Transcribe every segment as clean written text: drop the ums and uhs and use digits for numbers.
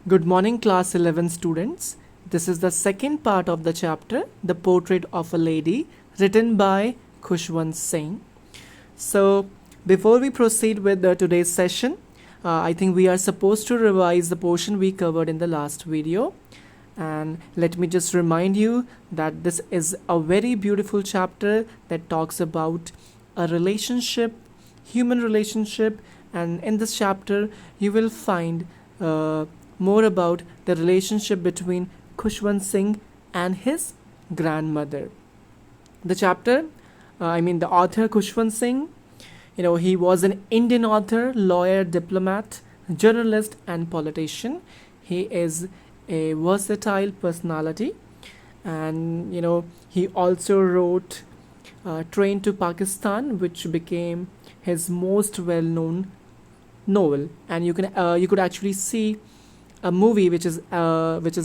Good morning, class 11 students. This is the second part of the chapter, The Portrait of a Lady, written by Khushwant Singh. So, before we proceed with today's session, I think we are supposed to revise the portion we covered in the last video. And let me just remind you that this is a very beautiful chapter that talks about a relationship, human relationship, and in this chapter, you will find more about the relationship between Khushwant Singh and his grandmother. The chapter, the author Khushwant Singh, he was an Indian author, lawyer, diplomat, journalist, and politician. He is a versatile personality, and he also wrote Train to Pakistan, which became his most well-known novel, and you could actually see a movie which is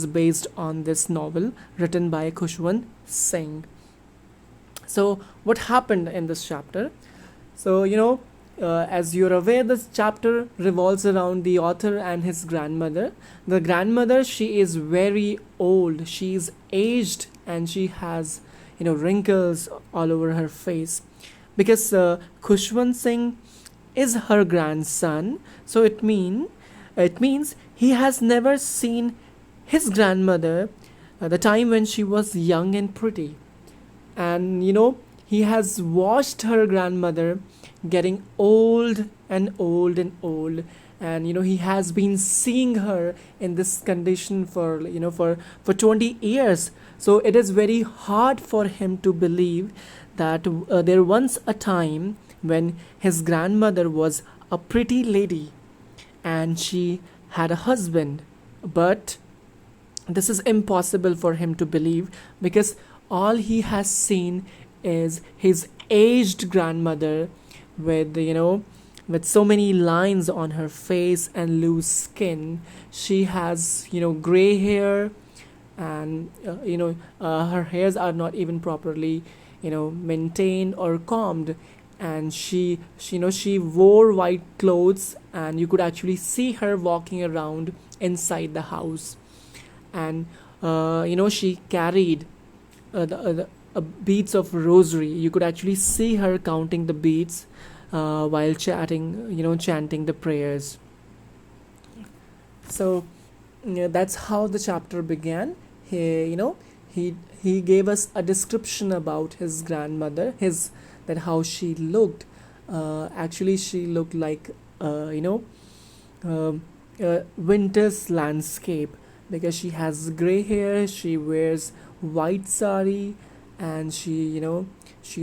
based on this novel written by Khushwant Singh. So what happened in this chapter? So as you're aware, this chapter revolves around the author and his grandmother. The grandmother, she is very old. She is aged, and she has wrinkles all over her face because Khushwant Singh is her grandson. So it means he has never seen his grandmother the time when she was young and pretty. And he has watched her grandmother getting old and old and old. And he has been seeing her in this condition for 20 years. So it is very hard for him to believe that there once a time when his grandmother was a pretty lady and she had a husband. But this is impossible for him to believe because all he has seen is his aged grandmother with so many lines on her face and loose skin. She has gray hair, and her hairs are not even properly maintained or combed. And she wore white clothes, and you could actually see her walking around inside the house. And she carried beads of rosary. You could actually see her counting the beads while chanting the prayers. So that's how the chapter began. He gave us a description about his grandmother, his that how she looked. Actually, she looked like winter's landscape because she has gray hair. She wears white sari, and she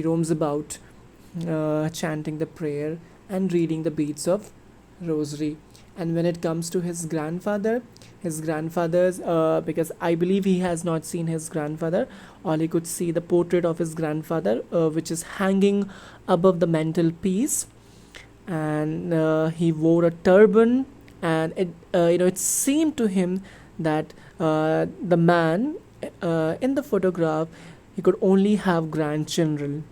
roams about chanting the prayer and reading the beads of rosary. And when it comes to his grandfather's, because I believe he has not seen his grandfather, all he could see the portrait of his grandfather, which is hanging above the mantelpiece. And he wore a turban, and it seemed to him that the man in the photograph, he could only have children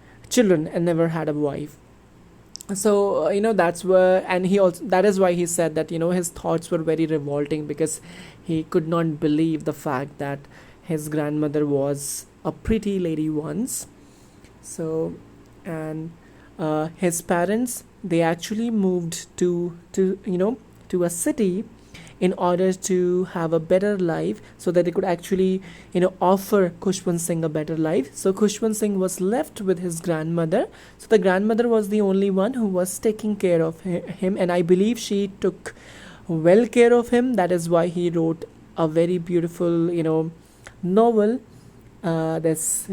and never had a wife. So that's where, and he also, that is why he said that his thoughts were very revolting because he could not believe the fact that his grandmother was a pretty lady once. So, and his parents, they actually moved to a city in order to have a better life, so that they could actually offer Khushwant Singh a better life. So Khushwant Singh was left with his grandmother. So the grandmother was the only one who was taking care of him, and I believe she took well care of him. That is why he wrote a very beautiful novel. That's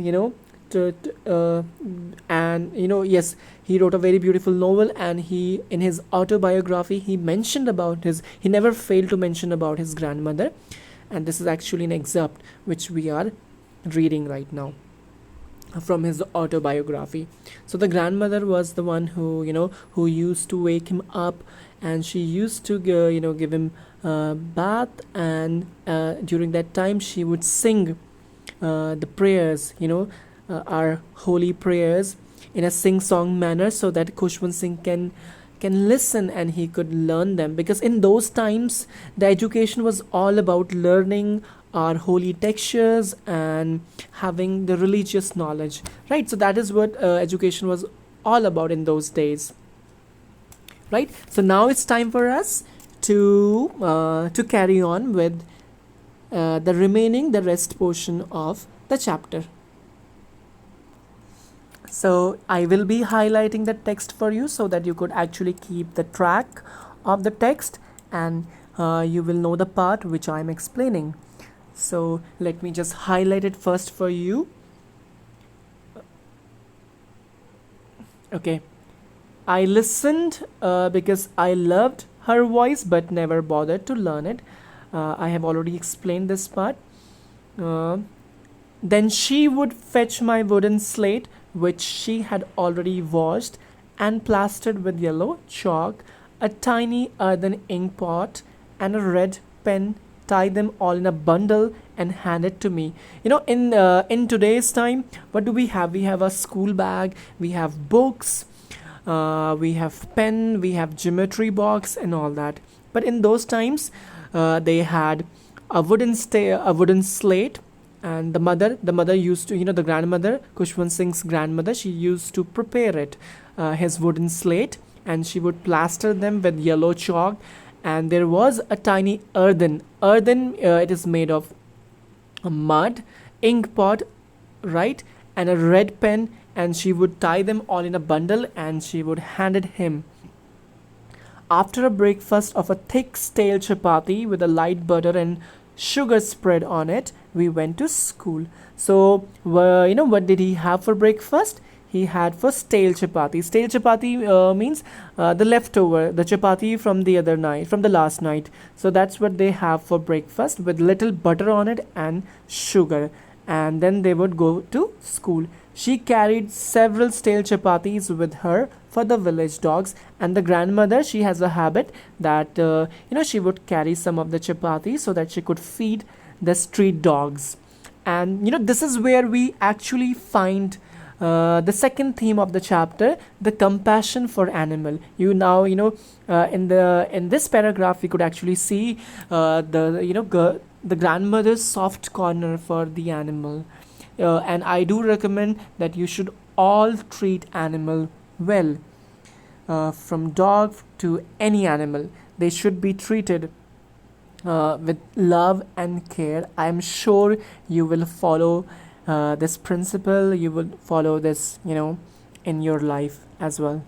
and yes, he wrote a very beautiful novel. And he, in his autobiography, he never failed to mention about his grandmother. And this is actually an excerpt which we are reading right now from his autobiography. So the grandmother was the one who used to wake him up, and she used to give him bath. And during that time she would sing the prayers, our holy prayers, in a sing-song manner, so that Khushwant Singh can listen and he could learn them, because in those times the education was all about learning our holy textures and having the religious knowledge, right? So that is what education was all about in those days, right? So now it's time for us to carry on with the rest portion of the chapter. So I will be highlighting the text for you so that you could actually keep the track of the text, and you will know the part which I am explaining. So let me just highlight it first for you. Okay. I listened because I loved her voice but never bothered to learn it. I have already explained this part. Uh, then she would fetch my wooden slate, which she had already washed and plastered with yellow chalk, a tiny earthen ink pot, and a red pen, tie them all in a bundle and hand it to me. In today's time, what do we have? We have a school bag, we have books, we have pen, we have geometry box and all that. But in those times, they had a wooden slate, and the mother used to, the grandmother, Khushwant Singh's grandmother, she used to prepare it, his wooden slate, and she would plaster them with yellow chalk. And there was a tiny earthen, it is made of a mud, ink pot, right, and a red pen, and she would tie them all in a bundle and she would hand it him. After a breakfast of a thick stale chapati with a light butter and sugar spread on it, we went to school. So what did he have for breakfast? He had for stale chapati. Stale chapati means the leftover, the chapati from the other night, from the last night. So that's what they have for breakfast, with little butter on it and sugar. And then they would go to school. She carried several stale chapatis with her for the village dogs. And the grandmother, she has a habit that she would carry some of the chapatis so that she could feed the street dogs. And this is where we actually find the second theme of the chapter, the compassion for animal. In this paragraph we could actually see the grandmother's soft corner for the animal, and I do recommend that you should all treat animal well, from dog to any animal. They should be treated with love and care. I am sure you will follow this principle, you will follow this in your life as well.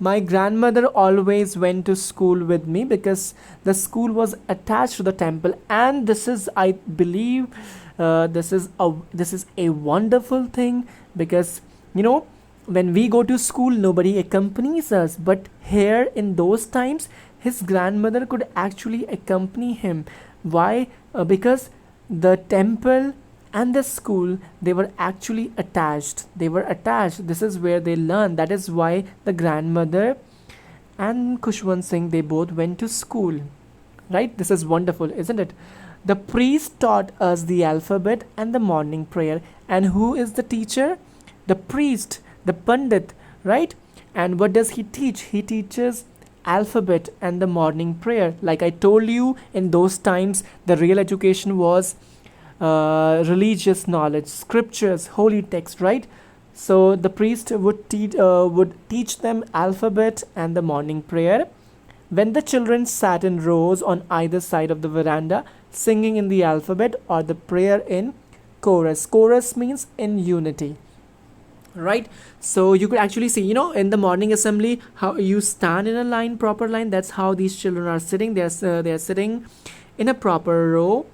My grandmother always went to school with me because the school was attached to the temple, and this is, I believe, this is a wonderful thing, because when we go to school nobody accompanies us, but here in those times his grandmother could actually accompany him. Why? Because the temple and the school, they were actually attached. This is where they learn. That is why the grandmother and Khushwant Singh, they both went to school, right? This is wonderful, isn't it? The priest taught us the alphabet and the morning prayer. And who is the teacher? The priest, the pandit, right? And what does he teach? He teaches alphabet and the morning prayer. Like I told you, in those times the real education was religious knowledge, scriptures, holy text, right? So the priest would teach them alphabet and the morning prayer. When the children sat in rows on either side of the veranda, singing in the alphabet or the prayer in chorus. Chorus means in unity, right? So you could actually see, in the morning assembly, how you stand in a line, proper line. That's how these children are sitting. They are sitting in a proper row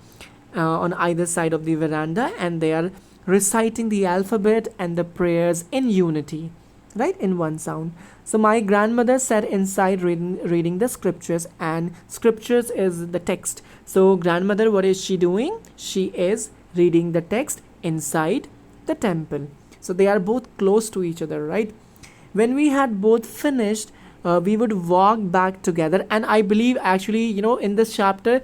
on either side of the veranda, and they are reciting the alphabet and the prayers in unity, right, in one sound. So my grandmother sat inside reading the scriptures, and scriptures is the text. So grandmother, what is she doing? She is reading the text inside the temple. So they are both close to each other, right? When we had both finished, we would walk back together. And I believe actually, in this chapter,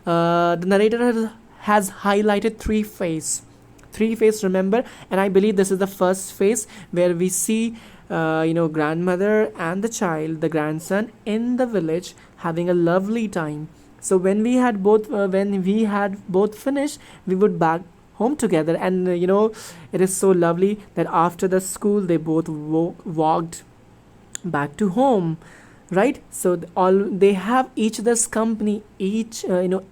the narrator has highlighted three phase, remember? And I believe this is the first phase where we see grandmother and the child, the grandson, in the village having a lovely time. So when we had both finished, we would back home together, and it is so lovely that after the school they both walked back to home, right? So all they have each other's company each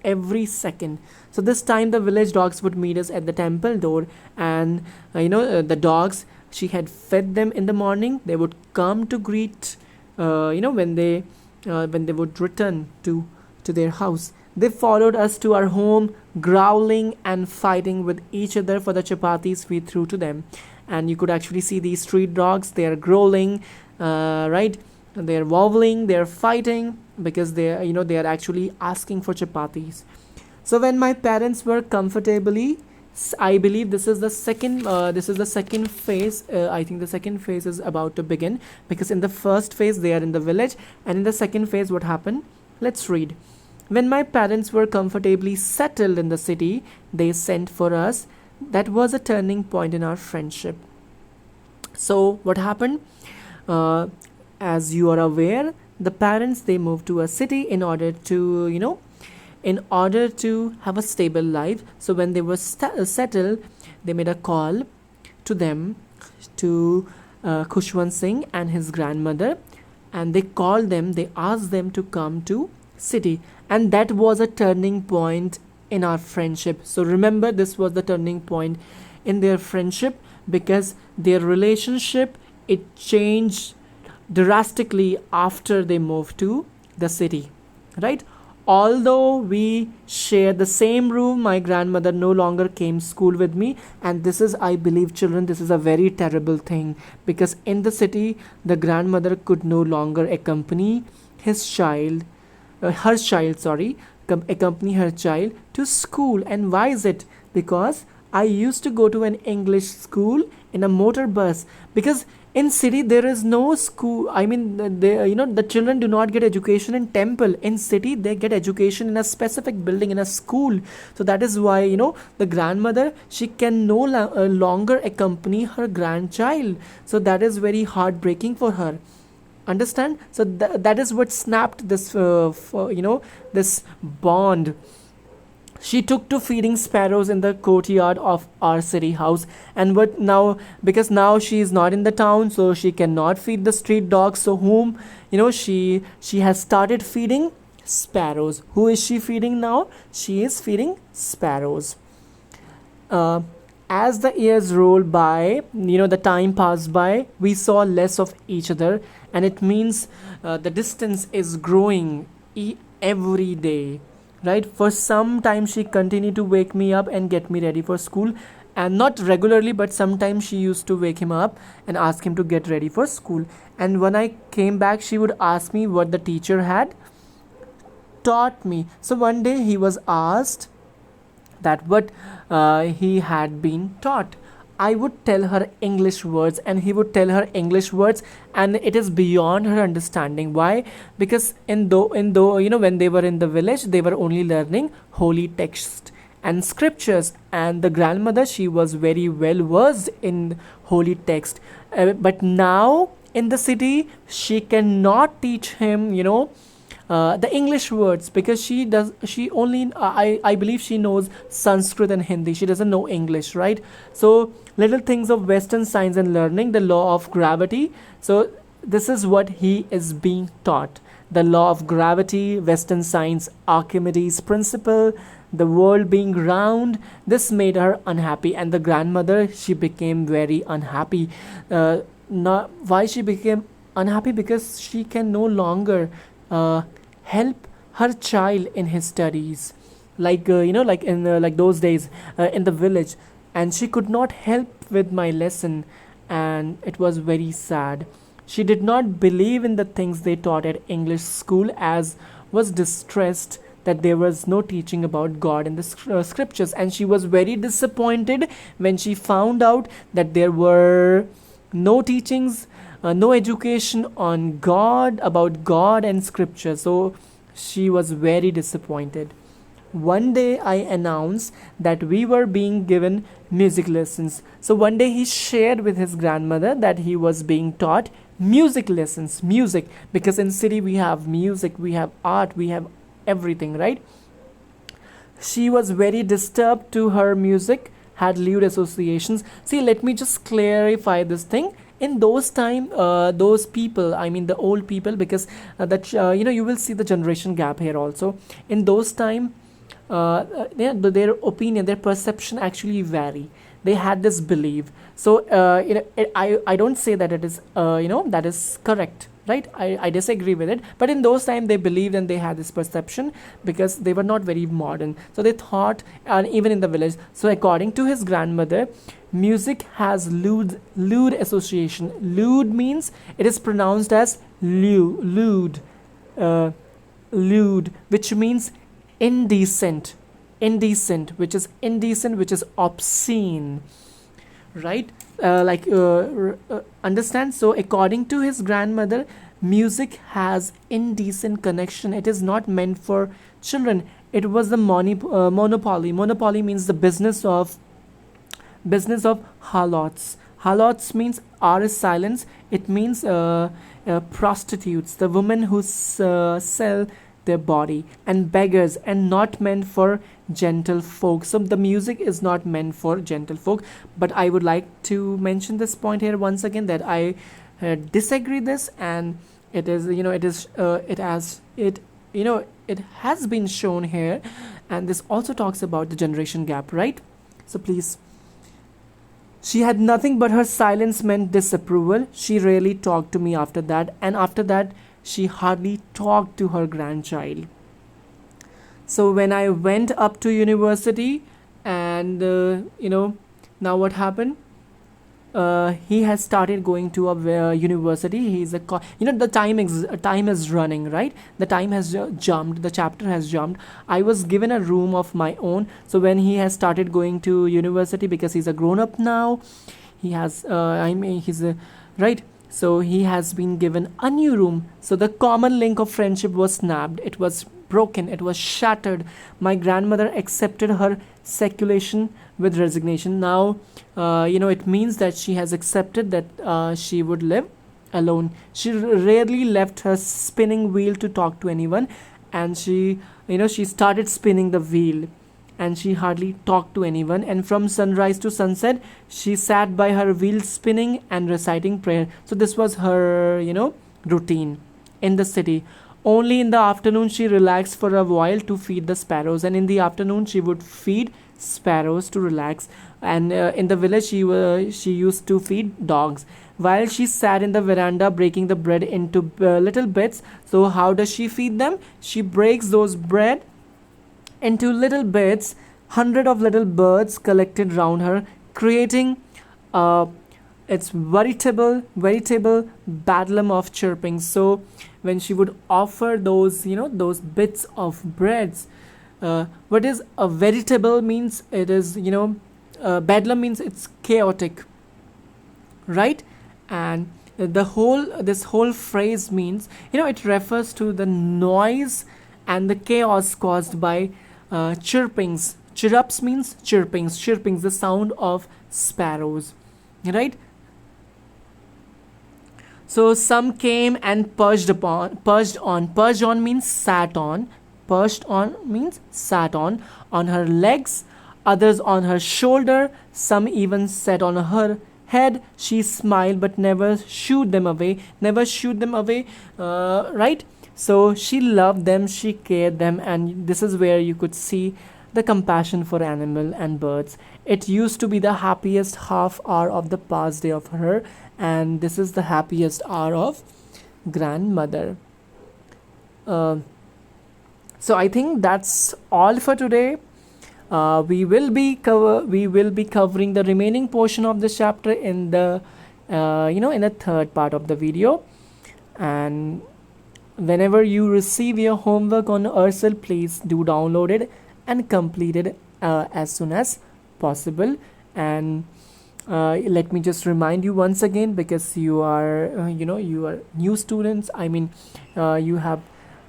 every second. So this time the village dogs would meet us at the temple door, and the dogs, she had fed them in the morning. They would come to greet when they would return to their house. They followed us to our home, growling and fighting with each other for the chapatis we threw to them. And you could actually see these street dogs. They are growling, right? They are wobbling. They are fighting because they are actually asking for chapatis. So when my parents were comfortably, I believe this is the second. This is the second phase. I think the second phase is about to begin, because in the first phase they are in the village, and in the second phase, what happened? Let's read. When my parents were comfortably settled in the city, they sent for us. That was a turning point in our friendship. So what happened? Uh, as you are aware, the parents, they moved to a city in order to have a stable life. So when they were settled, they made a call to them, to Khushwant Singh and his grandmother, and they asked them to come to city, and that was a turning point in our friendship. So remember, this was the turning point in their friendship, because their relationship, it changed drastically after they moved to the city, right? Although we shared the same room, my grandmother no longer came school with me, and this is, I believe, children, this is a very terrible thing, because in the city the grandmother could no longer accompany his child her child, sorry, accompany her child to school. And why is it? Because I used to go to an English school in a motor bus, because in city there is no school. I mean, the children do not get education in temple. In city they get education in a specific building, in a school. So that is why the grandmother, she can no longer accompany her grandchild. So that is very heartbreaking for her. Understand? So that is what snapped this this bond. She took to feeding sparrows in the courtyard of our city house. And what now? Because now she is not in the town, so she cannot feed the street dogs. So whom, she has started feeding sparrows. Who is she feeding now? She is feeding sparrows. uh, as the years rolled by, the time passed by, we saw less of each other, and it means the distance is growing every day, right? For some time, she continued to wake me up and get me ready for school, and not regularly, but sometimes she used to wake him up and ask him to get ready for school. And when I came back, she would ask me what the teacher had taught me. So one day he was asked that what he had been taught. I would tell her English words, and he would tell her English words, and it is beyond her understanding. Why? Because in though when they were in the village, they were only learning holy text and scriptures, and the grandmother, she was very well versed in holy text. But now in the city, she cannot teach him the English words, because she only I believe she knows Sanskrit and Hindi. She doesn't know English, right? So little things of Western science and learning, the law of gravity. So this is what he is being taught: the law of gravity, Western science, Archimedes principle, the world being round. This made her unhappy, and the grandmother, she became very unhappy. Not why she became unhappy? Because she can no longer help her child in his studies, like in like those days in the village, and she could not help with my lesson, and it was very sad. She did not believe in the things they taught at English school, as was distressed that there was no teaching about God in the scriptures, and she was very disappointed when she found out that there were no teachings, no education on God, about God and scripture. So she was very disappointed. one day I announced that we were being given music lessons. So one day he shared with his grandmother that he was being taught music lessons, music, because in city we have music, we have art, we have everything, right? She was very disturbed to her music had lewd associations. See, let me just clarify this thing. In those time, those people, I mean the old people, because that you will see the generation gap here also. In those time, their opinion, their perception actually vary. They had this belief. So I don't say that it is that is correct, right? I disagree with it, but in those times they believed and they had this perception because they were not very modern, so they thought, and even in the village. So according to his grandmother, music has lewd association. Lewd means it is pronounced as uh, lewd, which means indecent, which is obscene, right? Understand? So according to his grandmother, music has indecent connection. It is not meant for children. It was the monopoly means the business of harlots. Harlots means R is silence. It means prostitutes, the women who sell their body, and beggars, and not meant for gentle folk. So the music is not meant for gentle folk. But I would like to mention this point here once again, that I disagree this, and it is it has been shown here, and this also talks about the generation gap, right? So please. She had nothing but her silence meant disapproval. She rarely talked to me after that, and after that, she hardly talked to her grandchild. So when I went up to university, and now what happened? He has started going to a university. He's a the time is running, right? The time has jumped, the chapter has jumped. I was given a room of my own. So when he has started going to university, because he's a grown up now, he has he's a right. So he has been given a new room. So the common link of friendship was snapped. It was broken. It was shattered. My grandmother accepted her seculation with resignation. Now, it means that she has accepted that she would live alone. She rarely left her spinning wheel to talk to anyone, and she started spinning the wheel, and she hardly talked to anyone. And from sunrise to sunset, she sat by her wheel spinning and reciting prayer. So this was her, routine in the city. Only in the afternoon she relaxed for a while to feed the sparrows, and in the afternoon she would feed sparrows to relax. And in the village she used to feed dogs while she sat in the veranda breaking the bread into little bits. So how does she feed them? She breaks those bread into little bits. Hundred of little birds collected round her, creating its veritable bedlam of chirping. So when she would offer those bits of breads, what is a veritable means? It is bedlam means it's chaotic, right? And this whole phrase means, it refers to the noise and the chaos caused by chirpings. Chirrups means chirpings, the sound of sparrows, right? So some came and perched on means sat on. Perched on means sat on her legs, others on her shoulder, some even sat on her head. She smiled but never shooed them away, right? So she loved them, she cared them, and this is where you could see the compassion for animal and birds. It used to be the happiest half hour of the past day of her, and this is the happiest hour of grandmother. So I think that's all for today. We will be covering the remaining portion of this chapter in the in the third part of the video. And whenever you receive your homework on Ursel, please do download it and complete it as soon as possible. And let me just remind you once again, because you are you are new students. I mean, you have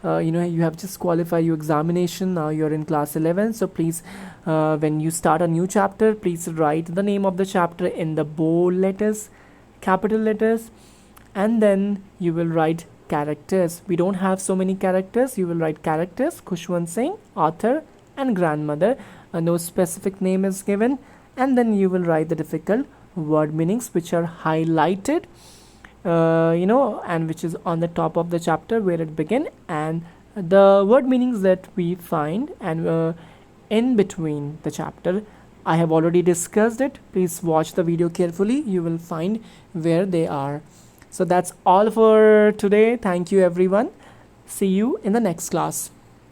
you have just qualified your examination. Now you're in class 11, so please, when you start a new chapter, please write the name of the chapter in the bold letters, capital letters, and then you will write characters. We don't have so many characters. You will write characters, Khushwant Singh, author, and grandmother. No specific name is given, and then you will write the difficult word meanings which are highlighted, and which is on the top of the chapter where it begin, and the word meanings that we find and in between the chapter. I have already discussed it. Please watch the video carefully. You will find where they are. So that's all for today. Thank you everyone. See you in the next class.